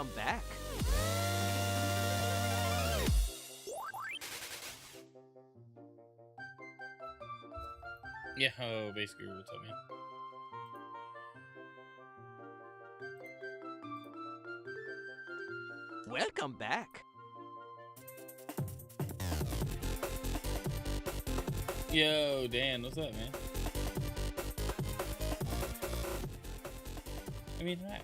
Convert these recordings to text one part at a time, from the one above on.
Welcome back. Yeah, oh, basically what's up, man. Welcome back. Yo, Dan, what's up, man? I mean, hi.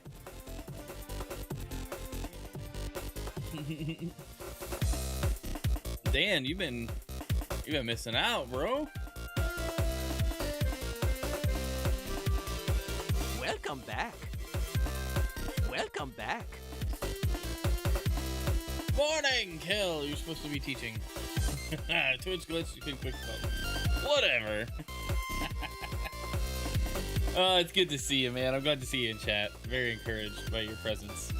Dan, you've been missing out, bro. Welcome back. Welcome back. Morning, Kel. You're supposed to be teaching. Twitch glitch. You couldn't click the button. Whatever. Oh, it's good to see you, man. I'm glad to see you in chat. Very encouraged by your presence.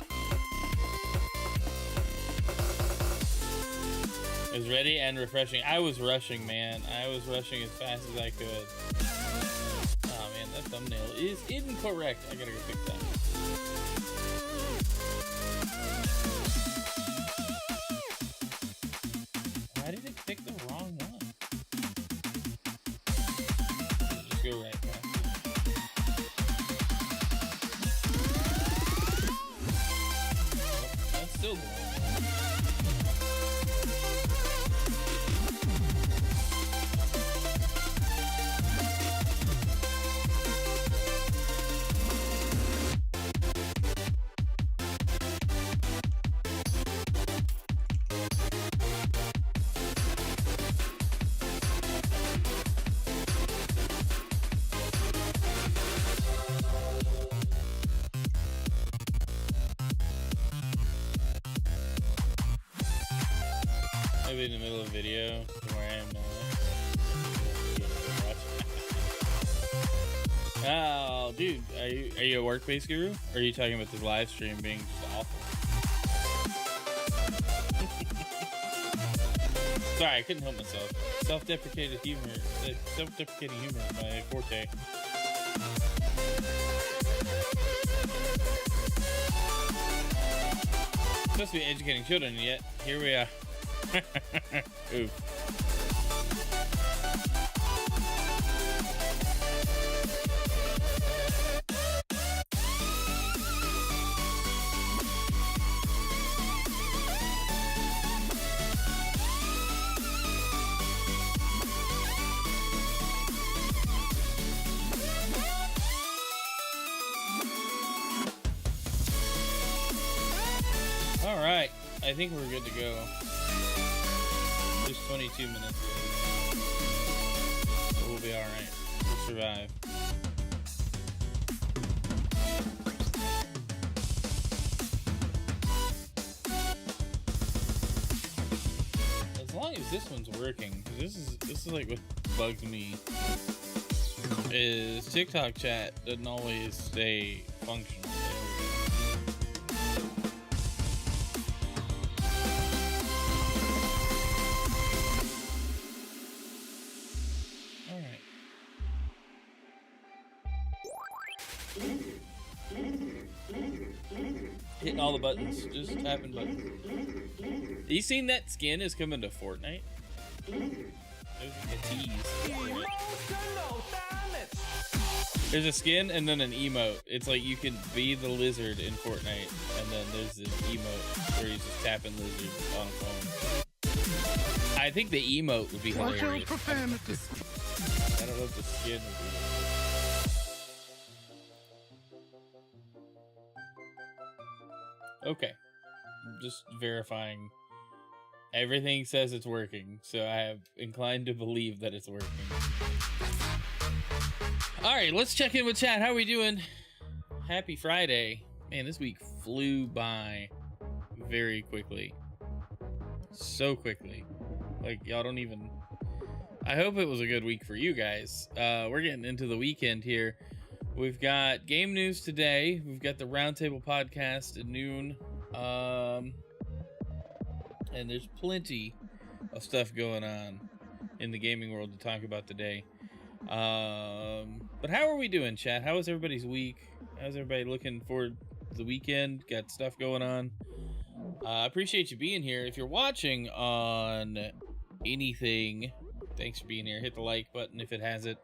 It was ready and refreshing. I was rushing, man. I was rushing as fast as I could. Oh, man, that thumbnail is incorrect. I gotta go fix that. Why did it pick the wrong one? Just go right past it. Oh, that's still the one. Maybe in the middle of a video where I am now. Oh, dude, are you a work-based guru? Or are you talking about this live stream being just awful? Sorry, I couldn't help myself. Self-deprecating humor is my forte. Supposed to be educating children, yet here we are. Ooh. All right, I think we're good to go. Just 22 minutes. So we'll be alright. We'll survive. As long as this one's working, this is like what bugs me. Is TikTok chat doesn't always stay functional. Hitting all the buttons, just tapping buttons. Have you seen that skin is coming to Fortnite? There's a tease. There's a skin and then an emote. It's like you can be the lizard in Fortnite, and then there's this emote where he's just tapping lizards on a phone. I think the emote would be hilarious. I don't know if the skin would be. Okay, just verifying. Everything says it's working, so I have inclined to believe that it's working. All right, let's check in with chat. How are we doing? Happy Friday. Man, this week flew by very quickly. So quickly. Like, y'all don't even... I hope it was a good week for you guys. We're getting into the weekend here. We've got game news today. We've got the Roundtable podcast at noon. And there's plenty of stuff going on in the gaming world to talk about today. But how are we doing, chat? How was everybody's week? How's everybody looking forward the weekend. Got stuff going on. I appreciate you being here. If you're watching on anything, thanks for being here. Hit the like button if it has it.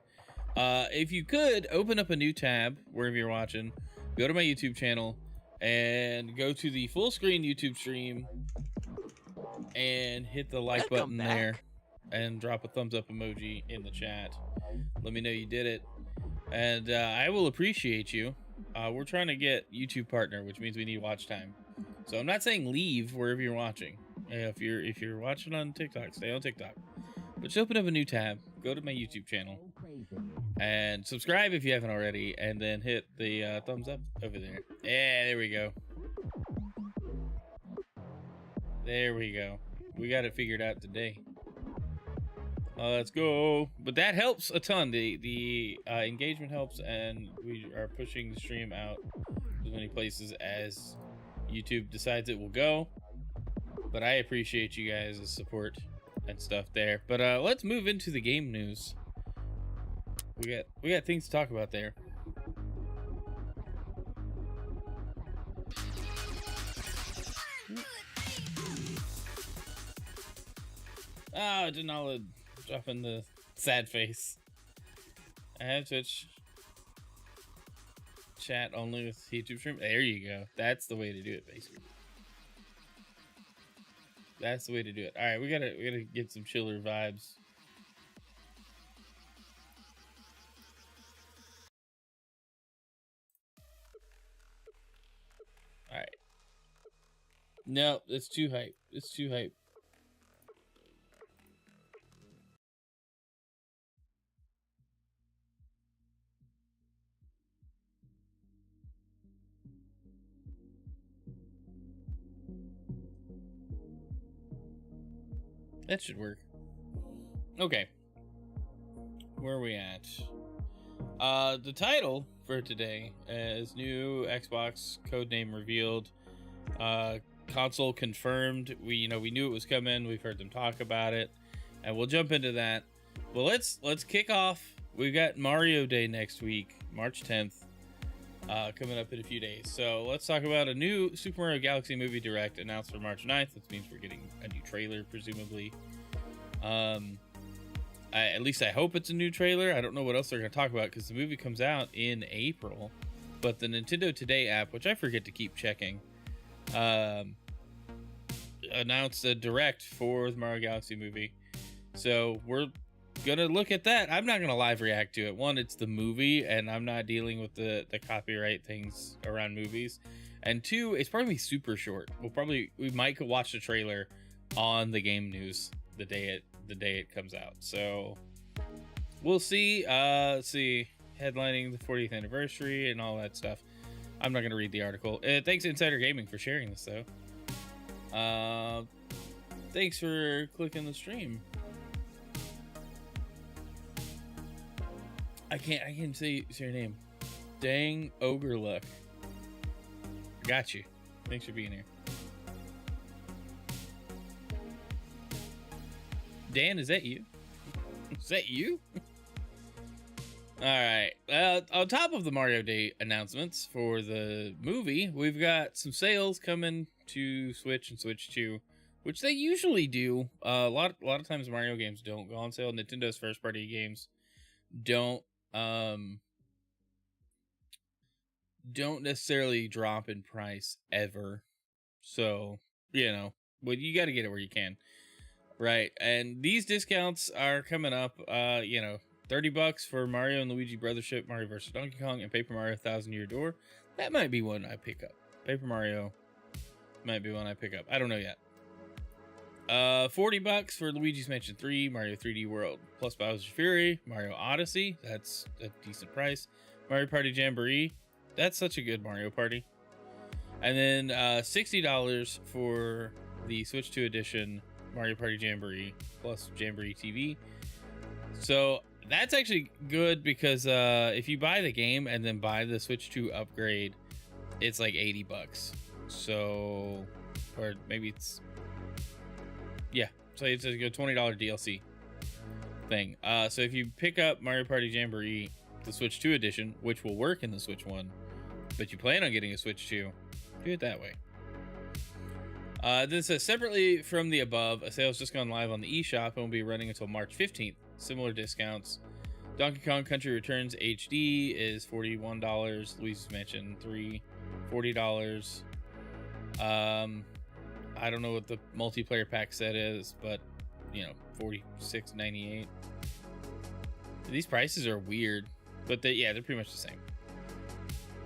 If you could, open up a new tab wherever you're watching. Go to my YouTube channel and go to the full screen YouTube stream and hit the like button there and drop a thumbs up emoji in the chat. Let me know you did it. And I will appreciate you. We're trying to get YouTube partner, which means we need watch time. So I'm not saying leave wherever you're watching. If you're watching on TikTok, stay on TikTok. But just open up a new tab, go to my YouTube channel, and subscribe if you haven't already, and then hit the thumbs up over there. Yeah, there we go. There we go. We got it figured out today. Let's go. But that helps a ton. The engagement helps, and we are pushing the stream out as many places as YouTube decides it will go. But I appreciate you guys' support and stuff there. But let's move into the game news. We got things to talk about there. Oh, Janala dropping the sad face. I have Twitch chat only with YouTube stream. There you go. That's the way to do it, basically. That's the way to do it. All right, we gotta get some chiller vibes. All right. No, it's too hype. It's too hype. That should work. Okay. Where are we at? The title for today is new Xbox Codename revealed. Console confirmed. We knew it was coming. We've heard them talk about it, and we'll jump into that. Well, let's kick off. We've got Mario Day next week, March 10th, coming up in a few days. So let's talk about a new Super Mario Galaxy Movie Direct announced for March 9th. Which means we're getting a new trailer, presumably. At least I hope it's a new trailer. I don't know what else they're going to talk about because the movie comes out in April. But the Nintendo Today app, which I forget to keep checking, announced a direct for the Mario Galaxy movie. So we're going to look at that. I'm not going to live react to it. One, it's the movie, and I'm not dealing with the copyright things around movies. And two, it's probably super short. We might go watch the trailer on the game news the day it comes out. So we'll see. Let's see, headlining the 40th anniversary and all that stuff. I'm not gonna read the article. Thanks Insider Gaming for sharing this though. Thanks for clicking the stream. I can't say your name. Dang Ogre Luck. Got you. Thanks for being here. Dan, is that you? Is that you? All right. On top of the Mario Day announcements for the movie, we've got some sales coming to Switch and Switch 2, which they usually do. A lot of times Mario games don't go on sale. Nintendo's first party games don't necessarily drop in price ever. So, but you got to get it where you can. Right, and these discounts are coming up, $30 for Mario and Luigi Brothership, Mario vs. Donkey Kong, and Paper Mario 1000 Year Door. That might be one I pick up. Paper Mario might be one I pick up. I don't know yet. $40 for Luigi's Mansion 3, Mario 3D World, plus Bowser's Fury, Mario Odyssey. That's a decent price. Mario Party Jamboree. That's such a good Mario Party. And then $60 for the Switch 2 edition Mario Party Jamboree plus Jamboree TV. So that's actually good because if you buy the game and then buy the Switch 2 upgrade, it's like $80. So, or maybe it's, yeah, so it's a $20 DLC thing. So if you pick up Mario Party Jamboree, the Switch 2 edition, which will work in the Switch 1, but you plan on getting a Switch 2, do it that way. Then it says, separately from the above, a sale has just gone live on the eShop and will be running until March 15th. Similar discounts. Donkey Kong Country Returns HD is $41. Luigi's Mansion 3, $40. I don't know what the multiplayer pack set is, but you know, $46.98. These prices are weird, but they're pretty much the same.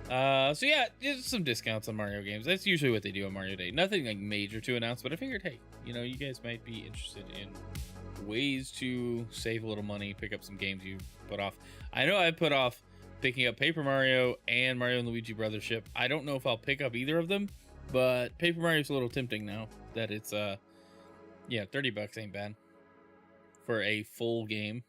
So yeah, just some discounts on Mario games. That's usually what they do on Mario Day. Nothing like major to announce, but I figured, hey, you know, you guys might be interested in ways to save a little money, pick up some games you put off. I know I put off picking up Paper Mario and Mario and Luigi Brothership. I don't know if I'll pick up either of them, but Paper Mario's a little tempting now that it's $30 ain't bad for a full game.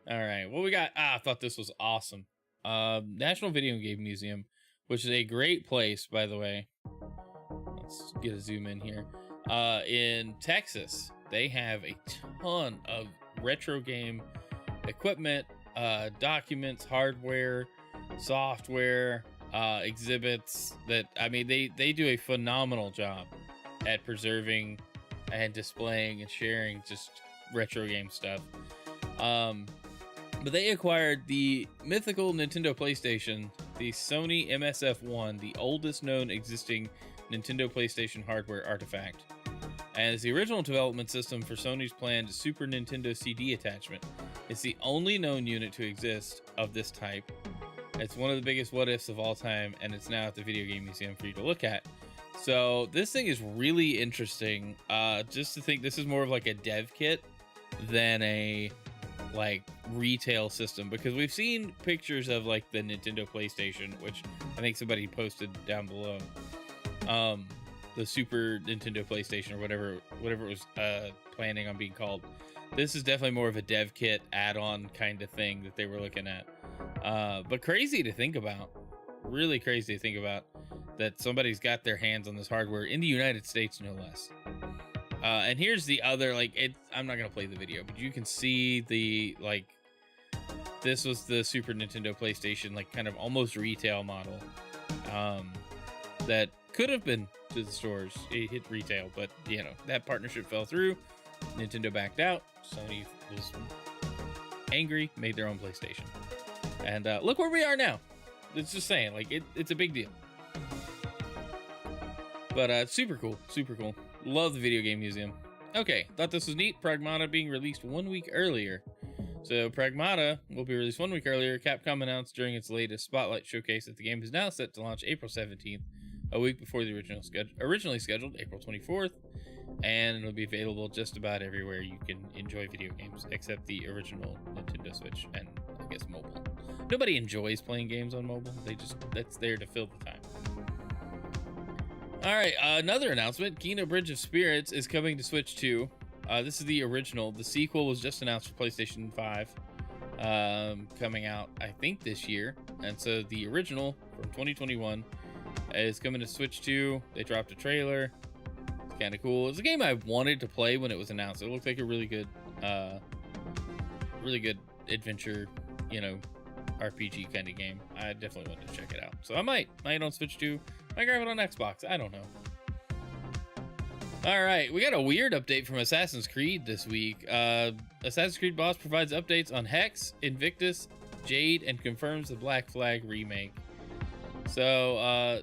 All right, what we got? I thought this was awesome. National Video Game Museum, which is a great place, by the way. Let's get a zoom in here. In Texas, they have a ton of retro game equipment, documents, hardware, software, exhibits that, I mean, they do a phenomenal job at preserving and displaying and sharing just retro game stuff. But they acquired the mythical Nintendo PlayStation, the Sony MSF1, the oldest known existing Nintendo PlayStation hardware artifact, as the original development system for Sony's planned Super Nintendo CD attachment. It's the only known unit to exist of this type. It's one of the biggest what-ifs of all time, and it's now at the Video Game Museum for you to look at. So this thing is really interesting. Just to think, this is more of like a dev kit than a like retail system, because we've seen pictures of like the Nintendo PlayStation, which I think somebody posted down below, the Super Nintendo PlayStation, or whatever it was planning on being called. This is definitely more of a dev kit add-on kind of thing that they were looking at, but crazy to think about, really crazy to think about that somebody's got their hands on this hardware in the United States, no less. And here's the other, like, I'm not gonna play the video, but you can see the, like, this was the Super Nintendo PlayStation, like, kind of almost retail model, that could have been to the stores. It hit retail, but you know, that partnership fell through. Nintendo backed out. Sony was angry, made their own PlayStation, and look where we are now. It's just saying, like, it's a big deal. But super cool, super cool. Love the Video Game Museum. Okay, thought this was neat. Pragmata being released 1 week earlier. So Pragmata will be released 1 week earlier. Capcom announced during its latest Spotlight showcase that the game is now set to launch April 17th, a week before the originally scheduled April 24th, and it'll be available just about everywhere you can enjoy video games, except the original Nintendo Switch and, I guess, mobile. Nobody enjoys playing games on mobile. That's there to fill the time. All right, another announcement. Kino Bridge of Spirits is coming to Switch 2. This is the original. The sequel was just announced for PlayStation 5, coming out, I think, this year. And so the original from 2021 is coming to Switch 2. They dropped a trailer. It's kind of cool. It's a game I wanted to play when it was announced. It looked like a really good adventure, you know, RPG kind of game. I definitely wanted to check it out. So I might on Switch 2. Might grab it on Xbox. I don't know. All right, we got a weird update from Assassin's Creed this week. Assassin's Creed Boss provides updates on Hex, Invictus, Jade, and confirms the Black Flag remake. So,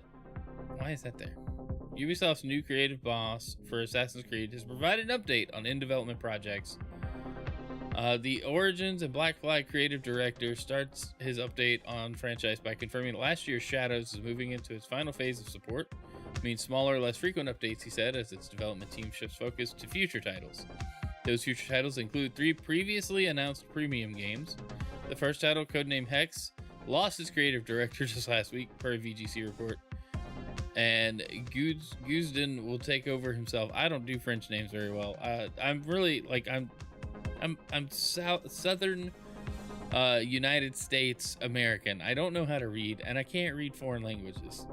why is that there? Ubisoft's new creative boss for Assassin's Creed has provided an update on in-development projects. The Origins and Black Flag creative director starts his update on franchise by confirming that last year's Shadows is moving into its final phase of support. It means smaller, less frequent updates, he said, as its development team shifts focus to future titles. Those future titles include 3 previously announced premium games. The first title, Codename Hex, lost its creative director just last week, per a VGC report. And Guzden will take over himself. I don't do French names very well. I'm really, like, I'm southern United States American. I don't know how to read, and I can't read foreign languages.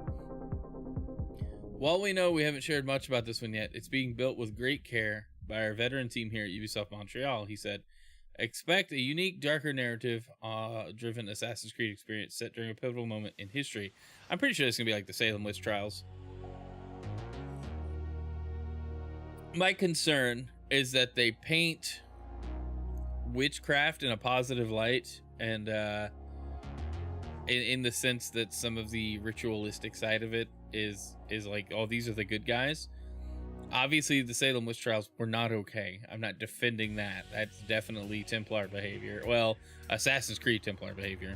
While we know we haven't shared much about this one yet, it's being built with great care by our veteran team here at Ubisoft Montreal, he said. Expect a unique, darker narrative driven Assassin's Creed experience set during a pivotal moment in history. I'm pretty sure it's going to be like the Salem witch trials. My concern is that they paint witchcraft in a positive light, and in the sense that some of the ritualistic side of it is like, oh, these are the good guys. Obviously, the Salem witch trials were not okay. I'm not defending that. That's definitely Templar behavior. Well, Assassin's Creed Templar behavior.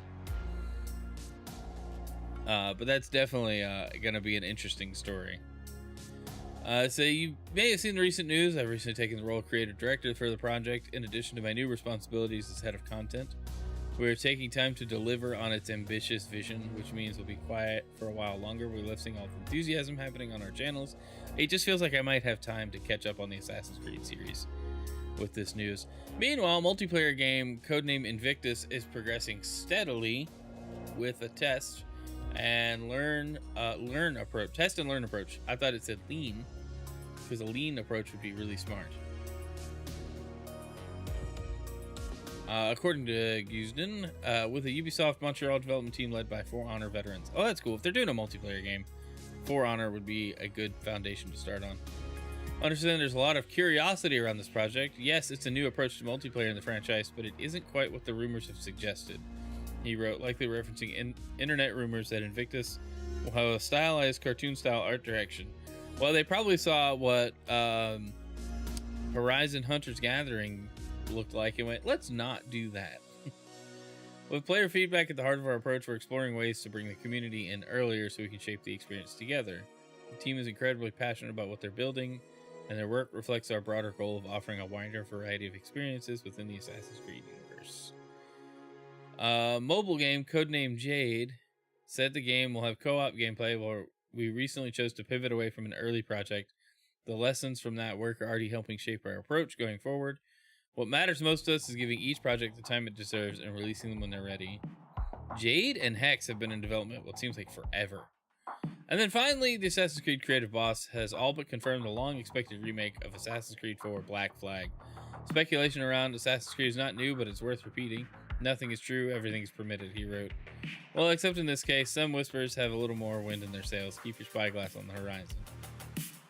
But that's definitely going to be an interesting story. So you may have seen the recent news. I've recently taken the role of creative director for the project. In addition to my new responsibilities as head of content, we're taking time to deliver on its ambitious vision, which means we'll be quiet for a while longer. We're lifting all the enthusiasm happening on our channels. It just feels like I might have time to catch up on the Assassin's Creed series with this news. Meanwhile, multiplayer game Codename Invictus is progressing steadily with a test and learn approach. Test and learn approach. I thought it said lean, because a lean approach would be really smart. According to Guzden, with a Ubisoft Montreal development team led by For Honor veterans. Oh, that's cool. If they're doing a multiplayer game, For Honor would be a good foundation to start on. Understand there's a lot of curiosity around this project. Yes, it's a new approach to multiplayer in the franchise, but it isn't quite what the rumors have suggested. He wrote, likely referencing internet rumors that Invictus will have a stylized cartoon-style art direction. Well, they probably saw what Horizon Hunter's Gathering looked like and went, let's not do that. With player feedback at the heart of our approach, we're exploring ways to bring the community in earlier so we can shape the experience together. The team is incredibly passionate about what they're building, and their work reflects our broader goal of offering a wider variety of experiences within the Assassin's Creed universe. Mobile game Codename Jade said the game will have co-op gameplay. While we recently chose to pivot away from an early project, the lessons from that work are already helping shape our approach going forward. What matters most to us is giving each project the time it deserves and releasing them when they're ready. Jade and Hex have been in development what seems like forever. And then finally, the Assassin's Creed creative boss has all but confirmed the long-expected remake of Assassin's Creed 4 Black Flag. Speculation around Assassin's Creed is not new, but it's worth repeating. Nothing is true, everything is permitted, he wrote. Well, except in this case, some whispers have a little more wind in their sails. Keep your spyglass on the horizon.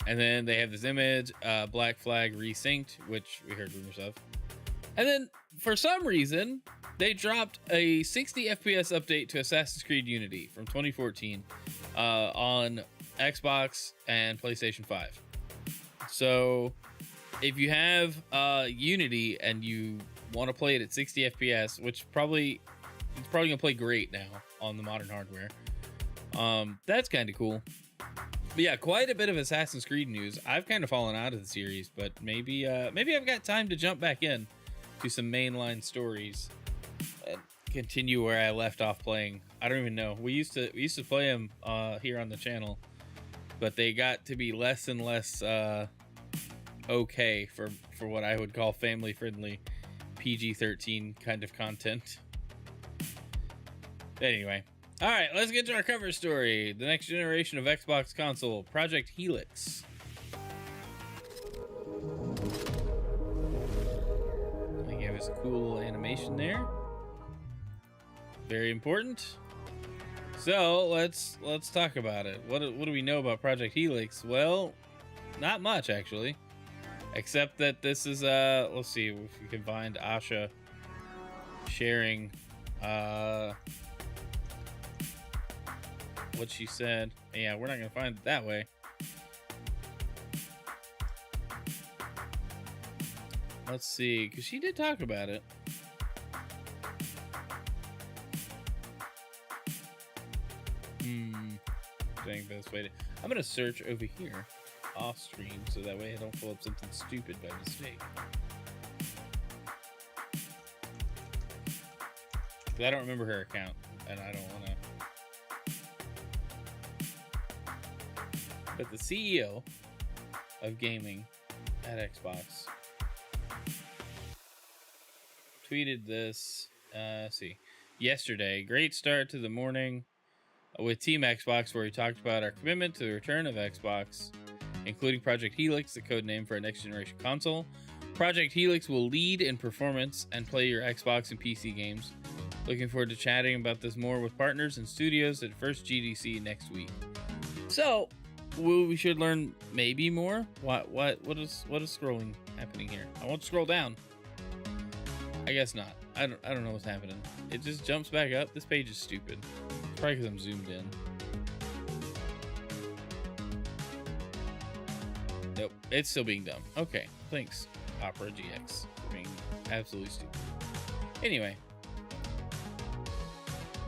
And then they have this image, Black Flag resynced, which we heard rumors of. And then, for some reason, they dropped a 60 FPS update to Assassin's Creed Unity from 2014 on Xbox and PlayStation 5. So, if you have Unity and you want to play it at 60 FPS, which it's probably going to play great now on the modern hardware, that's kind of cool. But yeah, quite a bit of Assassin's Creed news. I've kind of fallen out of the series, but maybe I've got time to jump back in to some mainline stories and continue where I left off playing. I don't even know. We used to play them here on the channel, but they got to be less and less okay for what I would call family friendly PG-13 kind of content. Anyway, all right, let's get to our cover story. The next generation of Xbox console, Project Helix. There's a cool animation there. Very important. So let's talk about it. What do we know about Project Helix? Well, not much actually, except that this is let's see if we can find Asha sharing what she said. Yeah, we're not gonna find it that way. Let's see, because she did talk about it. Dang, best way to... I'm going to search over here off stream so that way I don't pull up something stupid by mistake. Because I don't remember her account, and I don't want to... But the CEO of gaming at Xbox tweeted this, yesterday. Great start to the morning with Team Xbox, where we talked about our commitment to the return of Xbox, including Project Helix, the code name for our next generation console. Project Helix will lead in performance and play your Xbox and PC games. Looking forward to chatting about this more with partners and studios at first GDC next week. So, we should learn maybe more. What is scrolling happening here? I won't scroll down. I guess not. I don't know what's happening. It just jumps back up. This page is stupid. Probably because I'm zoomed in. Nope, it's still being dumb. Okay, thanks, Opera GX, for being absolutely stupid. Anyway,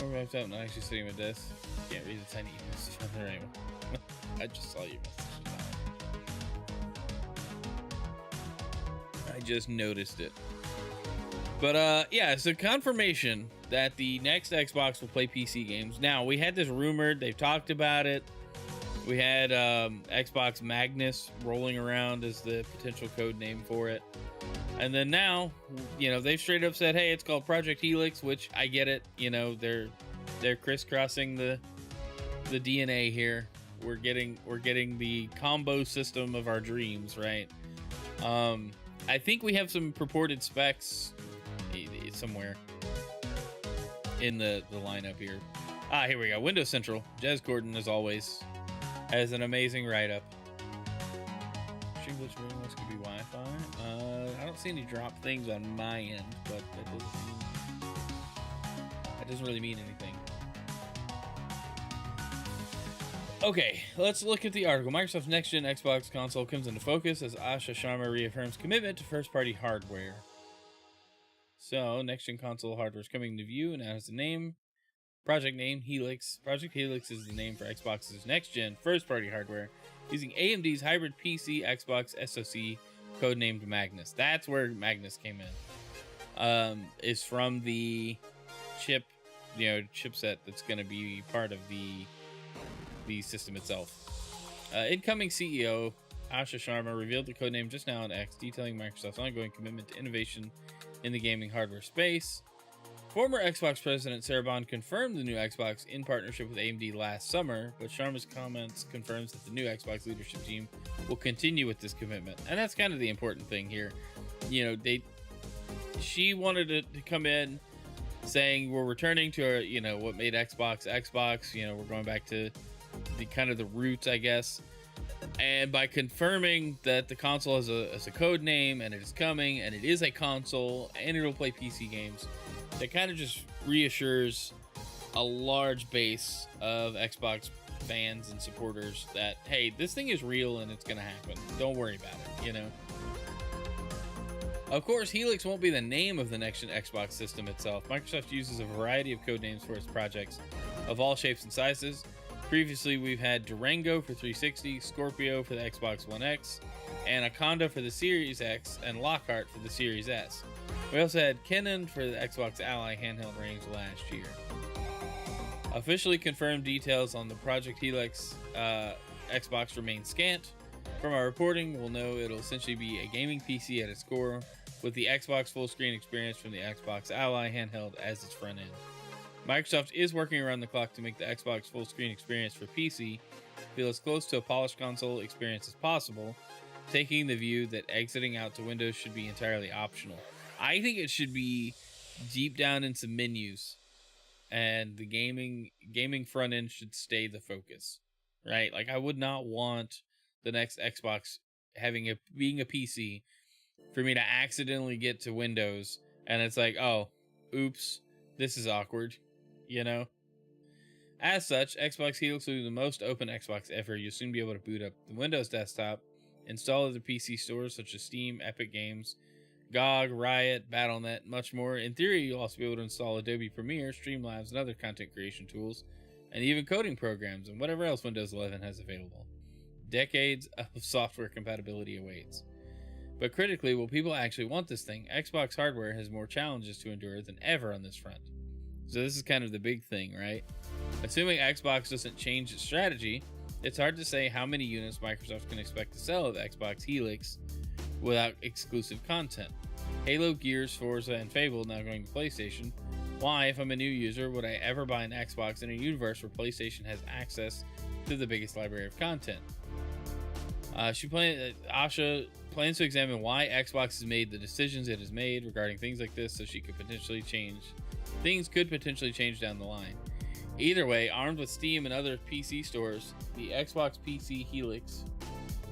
we're wrapped up and I'm actually sitting with this. Can't read the tiny message on there anyway. I just saw your message. I just noticed it. But yeah, it's a confirmation that the next Xbox will play PC games. Now, we had this rumored, they've talked about it. We had Xbox Magnus rolling around as the potential code name for it. And then now, you know, they've straight up said, hey, it's called Project Helix, which I get it. You know, they're crisscrossing the DNA here. We're getting the combo system of our dreams, right? I think we have some purported specs somewhere in the lineup here. Here we go. Windows Central. Jez Gordon, as always, has an amazing write-up. English rumors could be Wi-Fi. I don't see any drop things on my end, but that doesn't really mean anything. Okay, let's look at the article. Microsoft's next-gen Xbox console comes into focus as Asha Sharma reaffirms commitment to first-party hardware. So, next-gen console hardware is coming to view and now has a name. Project name, Helix. Project Helix is the name for Xbox's next-gen first-party hardware using AMD's hybrid PC Xbox SoC codenamed Magnus. That's where Magnus came in. Is from the chipset that's going to be part of the system itself. Incoming CEO Asha Sharma revealed the codename just now on X, detailing Microsoft's ongoing commitment to innovation in the gaming hardware space. Former Xbox president Sarah Bond confirmed the new Xbox in partnership with AMD last summer, but Sharma's comments confirms that the new Xbox leadership team will continue with this commitment. And that's kind of the important thing here. You know, she wanted to come in saying we're returning to what made Xbox Xbox. You know, we're going back to the kind of the roots, I guess. And by confirming that the console has a code name and it is coming and it is a console and it'll play PC games, that kind of just reassures a large base of Xbox fans and supporters that, hey, this thing is real and it's going to happen. Don't worry about it, you know? Of course, Helix won't be the name of the next-gen Xbox system itself. Microsoft uses a variety of code names for its projects of all shapes and sizes. Previously, we've had Durango for 360, Scorpio for the Xbox One X, Anaconda for the Series X, and Lockhart for the Series S. We also had Kennen for the Xbox Ally handheld range last year. Officially confirmed details on the Project Helix Xbox remain scant. From our reporting, we'll know it'll essentially be a gaming PC at its core, with the Xbox full screen experience from the Xbox Ally handheld as its front end. Microsoft is working around the clock to make the Xbox full screen experience for PC feel as close to a polished console experience as possible, taking the view that exiting out to Windows should be entirely optional. I think it should be deep down in some menus, and the gaming front end should stay the focus, right? Like, I would not want the next Xbox being a PC for me to accidentally get to Windows and it's like, oh, oops, this is awkward, you know? As such, Xbox Helix will be the most open Xbox ever. You'll soon be able to boot up the Windows desktop, install other PC stores such as Steam, Epic Games, GOG, Riot, Battle.net, much more. In theory, you'll also be able to install Adobe Premiere, Streamlabs, and other content creation tools, and even coding programs, and whatever else Windows 11 has available. Decades of software compatibility awaits. But critically, will people actually want this thing? Xbox hardware has more challenges to endure than ever on this front. So this is kind of the big thing, right? Assuming Xbox doesn't change its strategy, it's hard to say how many units Microsoft can expect to sell of Xbox Helix without exclusive content. Halo, Gears, Forza, and Fable now going to PlayStation. Why, if I'm a new user, would I ever buy an Xbox in a universe where PlayStation has access to the biggest library of content? Asha plans to examine why Xbox has made the decisions it has made regarding things like this, so things could potentially change down the line. Either way, armed with Steam and other PC stores, the Xbox PC Helix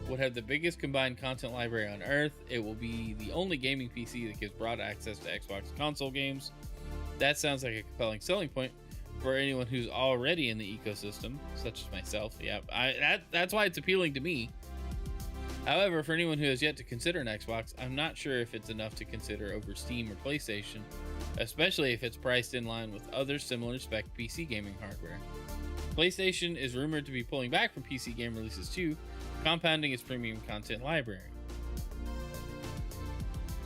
would have the biggest combined content library on Earth. It will be the only gaming PC that gives broad access to Xbox console games. That sounds like a compelling selling point for anyone who's already in the ecosystem, such as myself. Yeah, that's why it's appealing to me. However, for anyone who has yet to consider an Xbox, I'm not sure if it's enough to consider over Steam or PlayStation, especially if it's priced in line with other similar spec PC gaming hardware. PlayStation is rumored to be pulling back from PC game releases too, compounding its premium content library.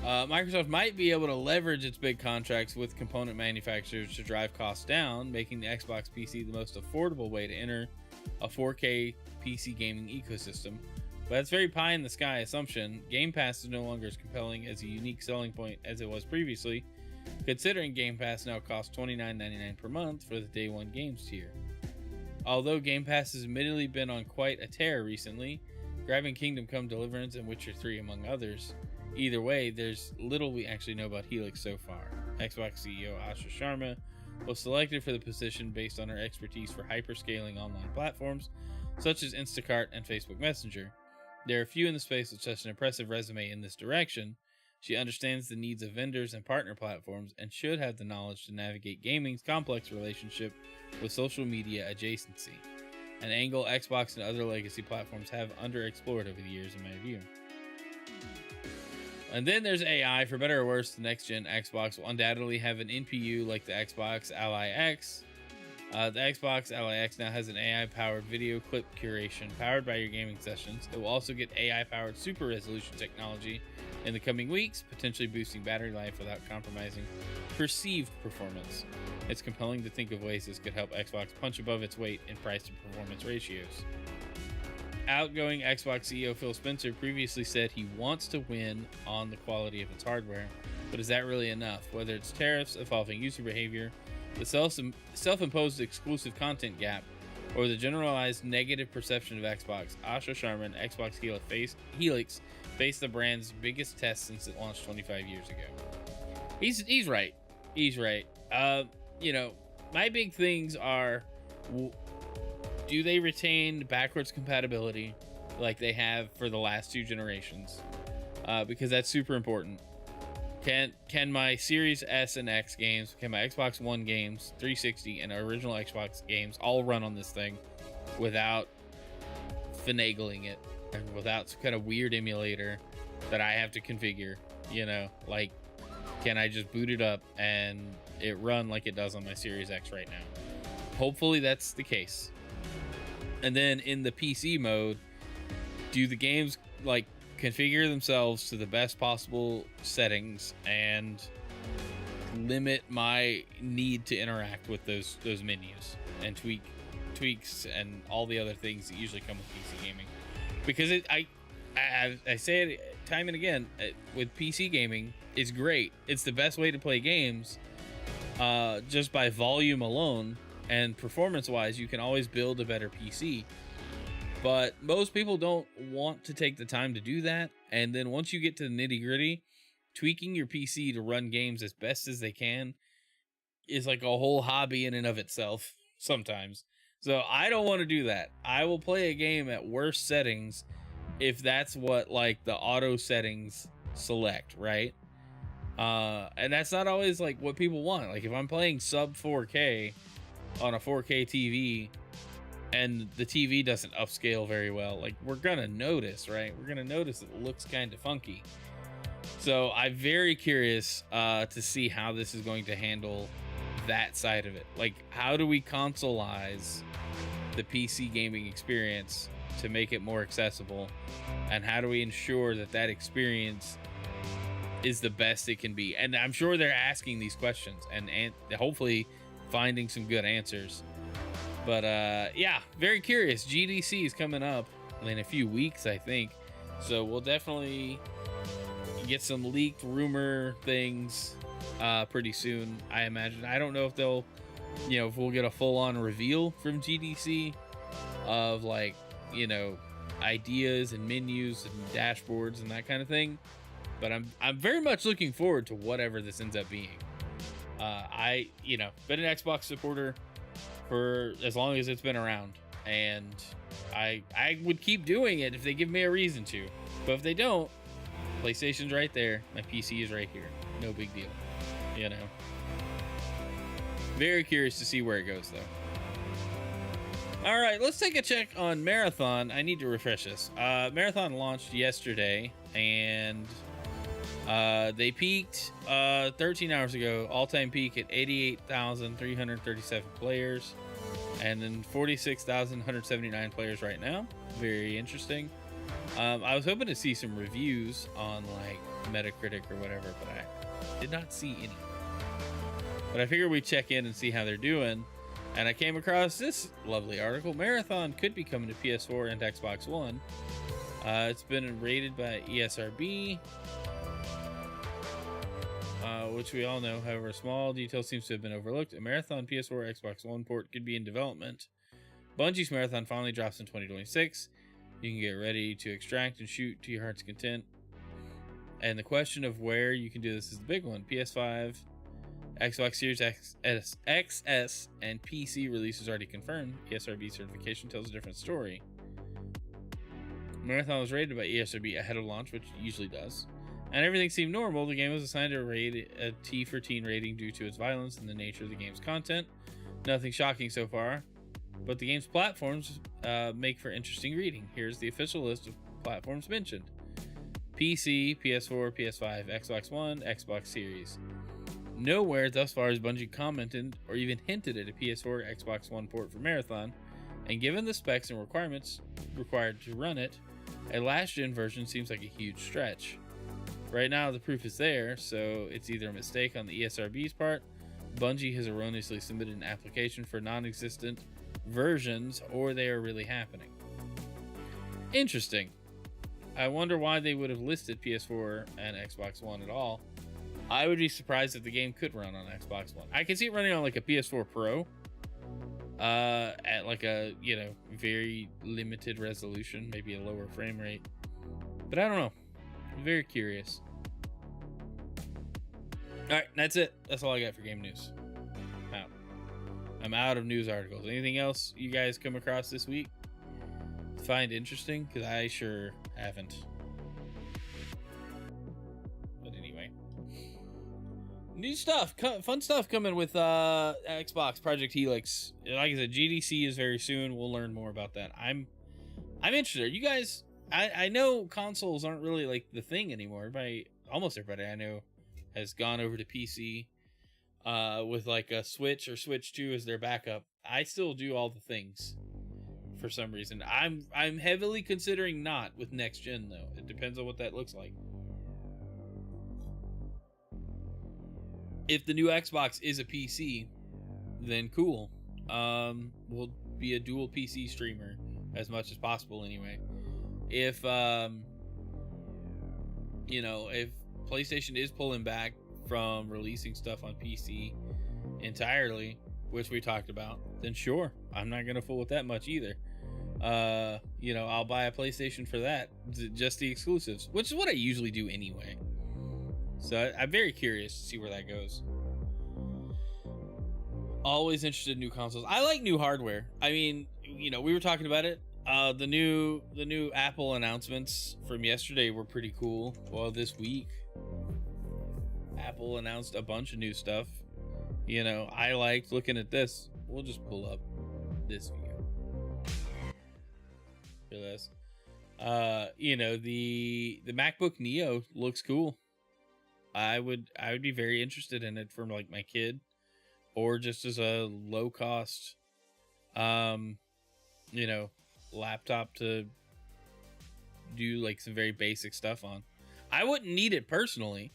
Microsoft might be able to leverage its big contracts with component manufacturers to drive costs down, making the Xbox PC the most affordable way to enter a 4K PC gaming ecosystem. But that's very pie in the sky assumption. Game Pass is no longer as compelling as a unique selling point as it was previously, considering Game Pass now costs $29.99 per month for the Day 1 Games tier. Although Game Pass has admittedly been on quite a tear recently, grabbing Kingdom Come Deliverance and Witcher 3 among others. Either way, there's little we actually know about Helix so far. Xbox CEO Asha Sharma was selected for the position based on her expertise for hyperscaling online platforms such as Instacart and Facebook Messenger. There are few in the space with such an impressive resume in this direction. She understands the needs of vendors and partner platforms and should have the knowledge to navigate gaming's complex relationship with social media adjacency, an angle Xbox and other legacy platforms have underexplored over the years in my view. And then there's AI. For better or worse, the next-gen Xbox will undoubtedly have an NPU like the Xbox Ally X. The Xbox Ally X now has an AI-powered video clip curation powered by your gaming sessions. It will also get AI-powered super resolution technology in the coming weeks, potentially boosting battery life without compromising perceived performance. It's compelling to think of ways this could help Xbox punch above its weight in price to performance ratios. Outgoing Xbox CEO Phil Spencer previously said he wants to win on the quality of its hardware, but is that really enough? Whether it's tariffs, evolving user behavior, the self-imposed exclusive content gap, or the generalized negative perception of Xbox, Asha Sharma and Xbox Helix faced the brand's biggest test since it launched 25 years ago. He's right. He's right. My big things are, do they retain backwards compatibility like they have for the last two generations? Because that's super important. Can my Series S and X games, can my Xbox One games, 360 and original Xbox games all run on this thing without finagling it and without some kind of weird emulator that I have to configure? Can I just boot it up and it run like it does on my Series X right now? Hopefully that's the case. And then in the PC mode, do the games configure themselves to the best possible settings and limit my need to interact with those menus and tweaks and all the other things that usually come with PC gaming? Because I say it time and again, with PC gaming, it's great. It's the best way to play games, just by volume alone, and performance-wise, you can always build a better PC. But most people don't want to take the time to do that. And then once you get to the nitty-gritty, tweaking your PC to run games as best as they can is like a whole hobby in and of itself sometimes. So I don't want to do that. I will play a game at worse settings if that's what the auto settings select, right? And that's not always what people want. If I'm playing sub 4K on a 4K TV and the TV doesn't upscale very well, we're gonna notice, right? We're gonna notice it looks kind of funky. So I'm very curious to see how this is going to handle that side of it. How do we consoleize the PC gaming experience to make it more accessible, and how do we ensure that experience is the best it can be? And I'm sure they're asking these questions and hopefully finding some good answers. But very curious. GDC is coming up in a few weeks, I think, so we'll definitely get some leaked rumor things pretty soon, I imagine. I don't know if they'll if we'll get a full-on reveal from GDC of ideas and menus and dashboards and that kind of thing. But I'm very much looking forward to whatever this ends up being. I been an Xbox supporter for as long as it's been around, and I would keep doing it if they give me a reason to. But if they don't, PlayStation's right there, my PC is right here. No big deal. Very curious to see where it goes though. All right, let's take a check on Marathon. I need to refresh this. Marathon launched yesterday, and they peaked 13 hours ago, all-time peak at 88,337 players, and then 46,179 players right now. Very interesting. I was hoping to see some reviews on like Metacritic or whatever, but I did not see any. But I figured we'd check in and see how they're doing, and I came across this lovely article. Marathon could be coming to PS4 and Xbox One. It's been rated by ESRB, which we all know. However, a small detail seems to have been overlooked. A Marathon PS4 Xbox One port could be in development. Bungie's Marathon finally drops in 2026. You can get ready to extract and shoot to your heart's content. And the question of where you can do this is the big one. PS5, Xbox Series XS, and PC releases already confirmed. ESRB certification tells a different story. Marathon was rated by ESRB ahead of launch, which it usually does. And everything seemed normal. The game was assigned a T for teen rating due to its violence and the nature of the game's content. Nothing shocking so far, but the game's platforms make for interesting reading. Here's the official list of platforms mentioned: PC, PS4, PS5, Xbox One, Xbox Series. Nowhere thus far has Bungie commented or even hinted at a PS4 Xbox One port for Marathon, and given the specs and requirements required to run it, a last-gen version seems like a huge stretch. Right now, the proof is there, so it's either a mistake on the ESRB's part, Bungie has erroneously submitted an application for non-existent versions, or they are really happening. Interesting. I wonder why they would have listed PS4 and Xbox One at all. I would be surprised if the game could run on Xbox One. I can see it running on like a PS4 Pro, at like a, very limited resolution, maybe a lower frame rate. But I don't know. I'm very curious. All right, that's it. That's all I got for game news. I'm out of news articles. Anything else you guys come across this week find interesting? Because I sure haven't. But anyway, new stuff, fun stuff coming with Xbox Project Helix. Like I said, GDC is very soon. We'll learn more about that. I'm interested. You guys, I know consoles aren't really like the thing anymore. Almost everybody I know has gone over to PC with like a Switch or Switch 2 as their backup. I still do all the things for some reason. I'm heavily considering not with next gen though. It depends on what that looks like. If the new Xbox is a PC, then cool. We'll be a dual PC streamer as much as possible anyway. If if PlayStation is pulling back from releasing stuff on PC entirely, which we talked about, then sure, I'm not gonna fool with that much either. I'll buy a PlayStation for that, just the exclusives, which is what I usually do anyway. So I'm very curious to see where that goes. Always interested in new consoles. I like new hardware. I mean, we were talking about it. The new Apple announcements from yesterday were pretty cool. Well, this week, Apple announced a bunch of new stuff. I liked looking at this. We'll just pull up this view. Hear this? The MacBook Neo looks cool. I would be very interested in it for like my kid, or just as a low cost, laptop to do like some very basic stuff on. I wouldn't need it personally.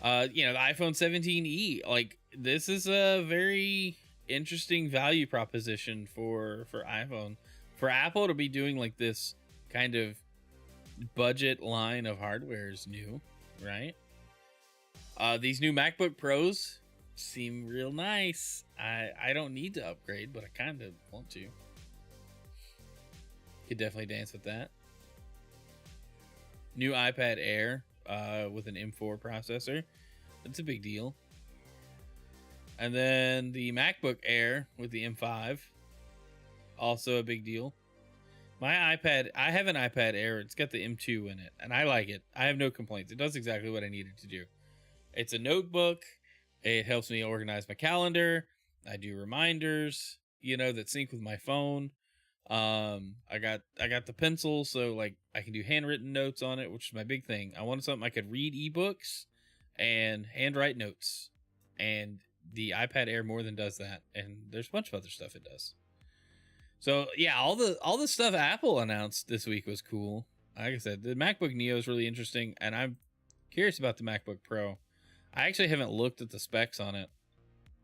The iPhone 17e, like this is a very interesting value proposition for iPhone. For Apple to be doing like this kind of budget line of hardware is new, right? These new MacBook Pros seem real nice. I don't need to upgrade, but I kind of want to. Could definitely dance with that. New iPad Air with an M4 processor. That's a big deal. And then the MacBook Air with the M5. Also a big deal. My iPad, I have an iPad Air. It's got the M2 in it, and I like it. I have no complaints. It does exactly what I needed to do. It's a notebook. It helps me organize my calendar. I do reminders, that sync with my phone. I got the pencil, so like I can do handwritten notes on it, which is my big thing. I wanted something I could read ebooks and handwrite notes, and the iPad Air more than does that. And there's a bunch of other stuff it does. So yeah, all the stuff Apple announced this week was cool. Like I said, the MacBook Neo is really interesting, and I'm curious about the MacBook Pro. I actually haven't looked at the specs on it,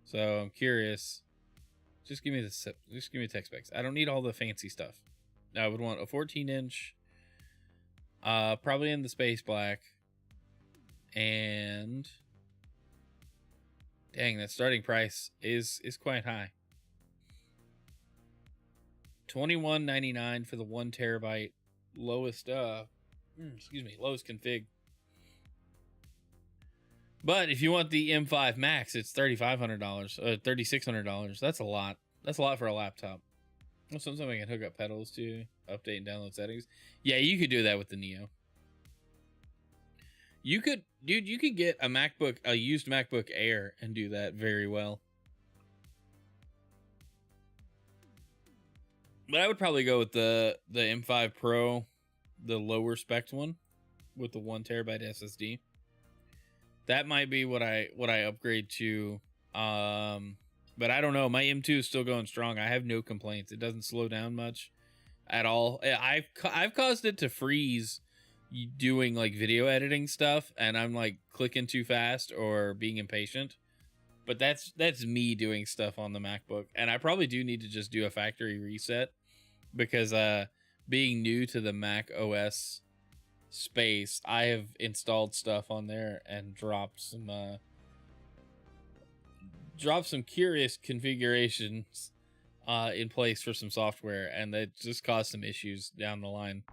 so I'm curious. Just give me tech specs. I don't need all the fancy stuff. I would want a 14-inch, probably in the space black, and dang, that starting price is quite high. $21.99 for the 1 terabyte lowest lowest config. But if you want the M5 Max, it's $3,500, $3,600. That's a lot. That's a lot for a laptop. Something I can hook up pedals to, update and download settings. Yeah, you could do that with the Neo. You could get a used MacBook Air and do that very well. But I would probably go with the M5 Pro, the lower spec one with the 1 terabyte SSD. That might be what I upgrade to. But I don't know. My M2 is still going strong. I have no complaints. It doesn't slow down much at all. I've caused it to freeze doing like video editing stuff, and I'm like clicking too fast or being impatient. But that's me doing stuff on the MacBook, and I probably do need to just do a factory reset because being new to the Mac OS space, I have installed stuff on there and dropped some curious configurations in place for some software, and that just caused some issues down the line.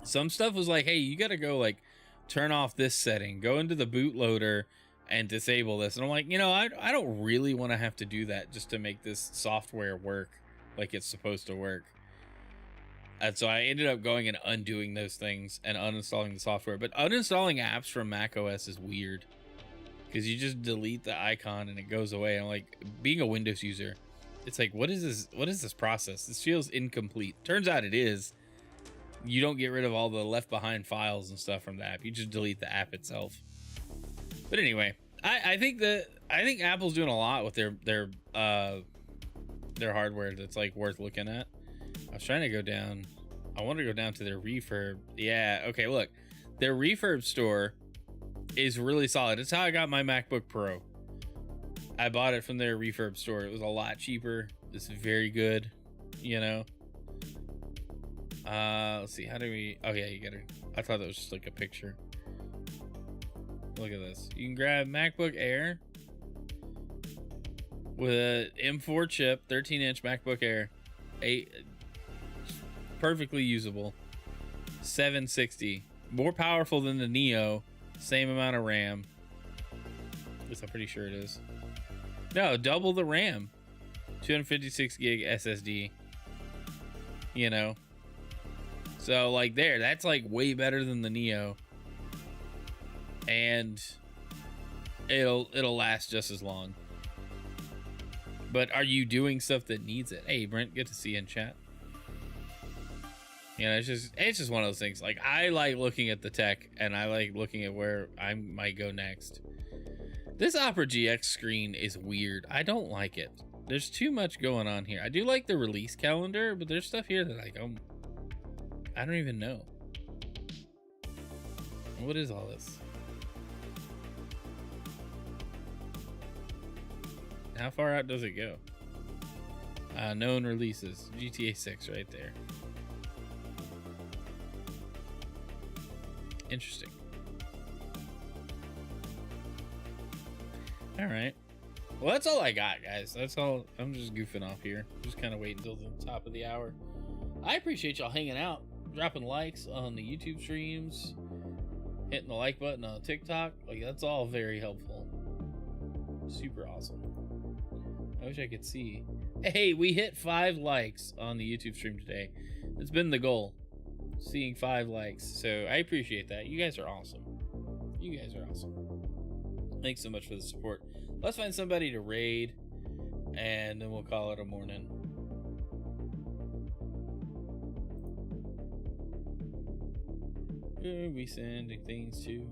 Some stuff was like, hey, you gotta go like turn off this setting, go into the bootloader and disable this, and I'm like, I don't really want to have to do that just to make this software work like it's supposed to work. And so I ended up going and undoing those things and uninstalling the software. But uninstalling apps from Mac OS is weird because you just delete the icon and it goes away. I'm like, being a Windows user, it's like, what is this process? This feels incomplete. Turns out it is. You don't get rid of all the left behind files and stuff from the app. You just delete the app itself. But anyway, I think Apple's doing a lot with their hardware that's like worth looking at. I was trying to go down. I want to go down to their refurb. Yeah, okay, look. Their refurb store is really solid. It's how I got my MacBook Pro. I bought it from their refurb store. It was a lot cheaper. It's very good, Let's see. How do we... Oh, yeah, you got it. I thought that was just like a picture. Look at this. You can grab MacBook Air with an M4 chip, 13-inch MacBook Air. Perfectly usable. 760. More powerful than the Neo. Same amount of RAM. At least I'm pretty sure it is. No, double the RAM. 256 gig SSD. So like that's like way better than the Neo. And it'll last just as long. But are you doing stuff that needs it? Hey Brent, good to see you in chat. It's just one of those things. Like, I like looking at the tech, and I like looking at where I might go next. This Opera GX screen is weird. I don't like it. There's too much going on here. I do like the release calendar, but there's stuff here that I don't even know. What is all this? How far out does it go? Known releases. GTA 6 right there. Interesting. All right. Well, that's all I got, guys. That's all. I'm just goofing off here. Just kind of waiting until the top of the hour. I appreciate y'all hanging out, dropping likes on the YouTube streams, hitting the like button on TikTok. Like, that's all very helpful. Super awesome. I wish I could see. Hey, we hit 5 likes on the YouTube stream today. It's been the goal, seeing 5 likes. So I appreciate that. You guys are awesome. You guys are awesome. Thanks so much for the support. Let's find somebody to raid, and then we'll call it a morning. Who are we sending things to?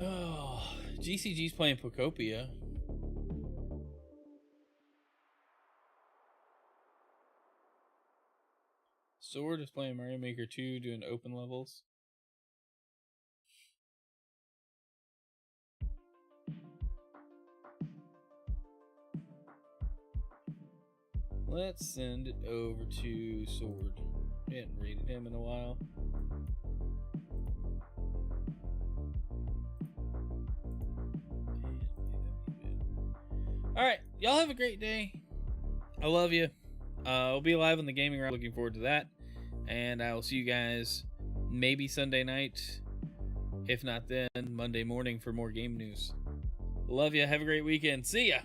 Oh, GCG's playing Pocopia. Sword is playing Mario Maker 2, doing open levels. Let's send it over to Sword. We hadn't rated him in a while. Alright, y'all have a great day. I love you. I'll be live on the GamerGrind. Looking forward to that. And I will see you guys maybe Sunday night. If not then, Monday morning for more game news. Love you. Have a great weekend. See ya.